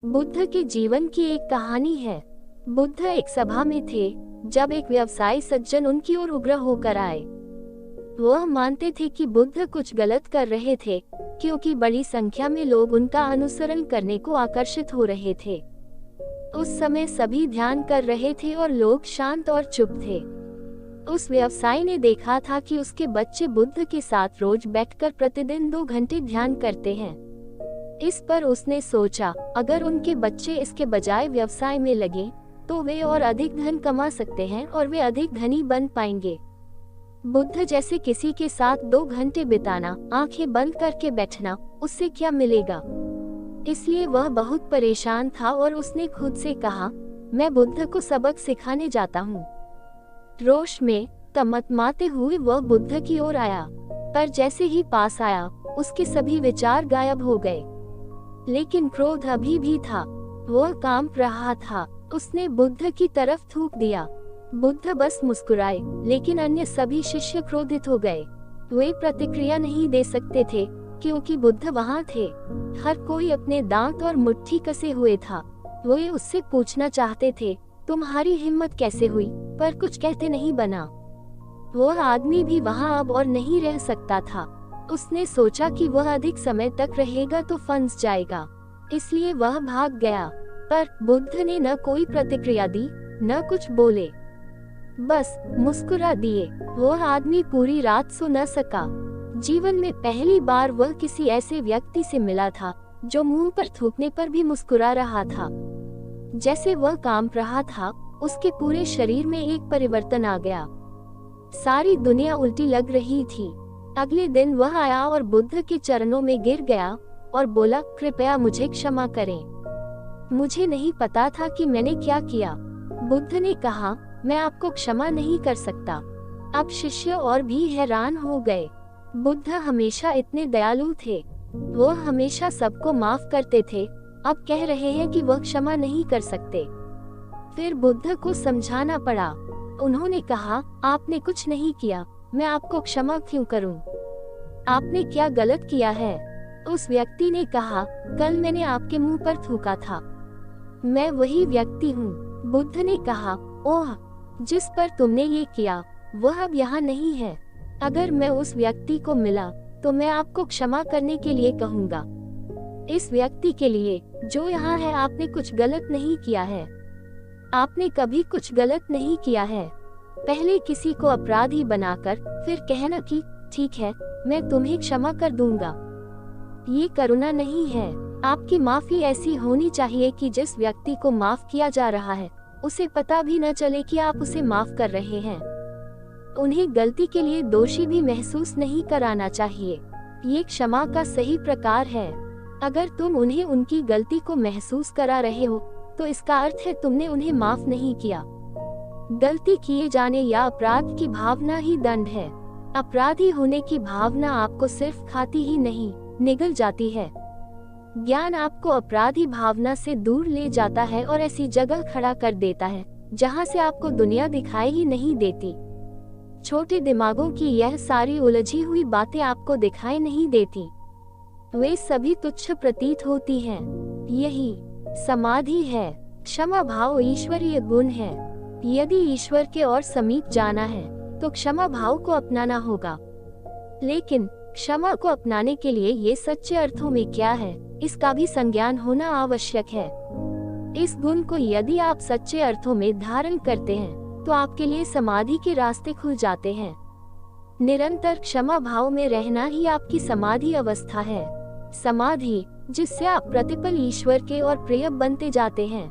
बुद्ध के जीवन की एक कहानी है। बुद्ध एक सभा में थे जब एक व्यवसायी सज्जन उनकी ओर उग्र होकर आए। वह मानते थे कि बुद्ध कुछ गलत कर रहे थे क्योंकि बड़ी संख्या में लोग उनका अनुसरण करने को आकर्षित हो रहे थे। उस समय सभी ध्यान कर रहे थे और लोग शांत और चुप थे। उस व्यवसायी ने देखा था कि उसके बच्चे बुद्ध के साथ रोज बैठकर प्रतिदिन 2 घंटे ध्यान करते हैं। इस पर उसने सोचा, अगर उनके बच्चे इसके बजाय व्यवसाय में लगे तो वे और अधिक धन कमा सकते हैं और वे अधिक धनी बन पाएंगे। बुद्ध जैसे किसी के साथ 2 घंटे बिताना, आंखें बंद करके बैठना, उससे क्या मिलेगा? इसलिए वह बहुत परेशान था और उसने खुद से कहा, मैं बुद्ध को सबक सिखाने जाता हूँ। रोष में तमतमाते हुए वह बुद्ध की ओर आया, पर जैसे ही पास आया उसके सभी विचार गायब हो गए। लेकिन क्रोध अभी भी था, वह कांप रहा था। उसने बुद्ध की तरफ थूक दिया। बुद्ध बस मुस्कुराए, लेकिन अन्य सभी शिष्य क्रोधित हो गए। वे प्रतिक्रिया नहीं दे सकते थे क्योंकि बुद्ध वहां थे। हर कोई अपने दांत और मुट्ठी कसे हुए था। वे उससे पूछना चाहते थे, तुम्हारी हिम्मत कैसे हुई? पर कुछ कहते नहीं बना। वह आदमी भी वहां अब और नहीं रह सकता था। उसने सोचा कि वह अधिक समय तक रहेगा तो फंस जाएगा, इसलिए वह भाग गया। पर बुद्ध ने न कोई प्रतिक्रिया दी, न कुछ बोले, बस मुस्कुरा दिए। वह आदमी पूरी रात सो न सका। जीवन में पहली बार वह किसी ऐसे व्यक्ति से मिला था जो मुंह पर थूकने पर भी मुस्कुरा रहा था। जैसे वह कांप रहा था, उसके पूरे शरीर में एक परिवर्तन आ गया। सारी दुनिया उल्टी लग रही थी। अगले दिन वह आया और बुद्ध के चरणों में गिर गया और बोला, कृपया मुझे क्षमा करें। मुझे नहीं पता था कि मैंने क्या किया। बुद्ध ने कहा, मैं आपको क्षमा नहीं कर सकता। अब शिष्य और भी हैरान हो गए। बुद्ध हमेशा इतने दयालु थे, वह हमेशा सबको माफ करते थे। अब कह रहे हैं कि वह क्षमा नहीं कर सकते। फिर बुद्ध को समझाना पड़ा। उन्होंने कहा, आपने कुछ नहीं किया, मैं आपको क्षमा क्यों करूं? आपने क्या गलत किया है? उस व्यक्ति ने कहा, कल मैंने आपके मुंह पर थूका था। मैं वही व्यक्ति हूँ। बुद्ध ने कहा, ओह, जिस पर तुमने ये किया वह अब यहाँ नहीं है। अगर मैं उस व्यक्ति को मिला तो मैं आपको क्षमा करने के लिए कहूँगा। इस व्यक्ति के लिए जो यहाँ है, आपने कुछ गलत नहीं किया है। आपने कभी कुछ गलत नहीं किया है। पहले किसी को अपराधी बनाकर फिर कहना कि ठीक है, मैं तुम्हें क्षमा कर दूंगा, ये करुणा नहीं है। आपकी माफी ऐसी होनी चाहिए कि जिस व्यक्ति को माफ किया जा रहा है उसे पता भी न चले कि आप उसे माफ कर रहे हैं। उन्हें गलती के लिए दोषी भी महसूस नहीं कराना चाहिए। ये क्षमा का सही प्रकार है। अगर तुम उन्हें उनकी गलती को महसूस करा रहे हो तो इसका अर्थ है तुमने उन्हें माफ नहीं किया। गलती किए जाने या अपराध की भावना ही दंड है। अपराधी होने की भावना आपको सिर्फ खाती ही नहीं, निगल जाती है। ज्ञान आपको अपराधी भावना से दूर ले जाता है और ऐसी जगह खड़ा कर देता है जहां से आपको दुनिया दिखाई ही नहीं देती। छोटे दिमागों की यह सारी उलझी हुई बातें आपको दिखाई नहीं देती, वे सभी तुच्छ प्रतीत होती हैं। यही समाधि है। क्षमा भाव ईश्वरीय गुण है। यदि ईश्वर के और समीप जाना है तो क्षमा भाव को अपनाना होगा। लेकिन क्षमा को अपनाने के लिए ये सच्चे अर्थों में क्या है, इसका भी संज्ञान होना आवश्यक है। इस गुण को यदि आप सच्चे अर्थों में धारण करते हैं तो आपके लिए समाधि के रास्ते खुल जाते हैं। निरंतर क्षमा भाव में रहना ही आपकी समाधि अवस्था है। समाधि जिससे आप प्रतिपल ईश्वर के और प्रिय बनते जाते हैं।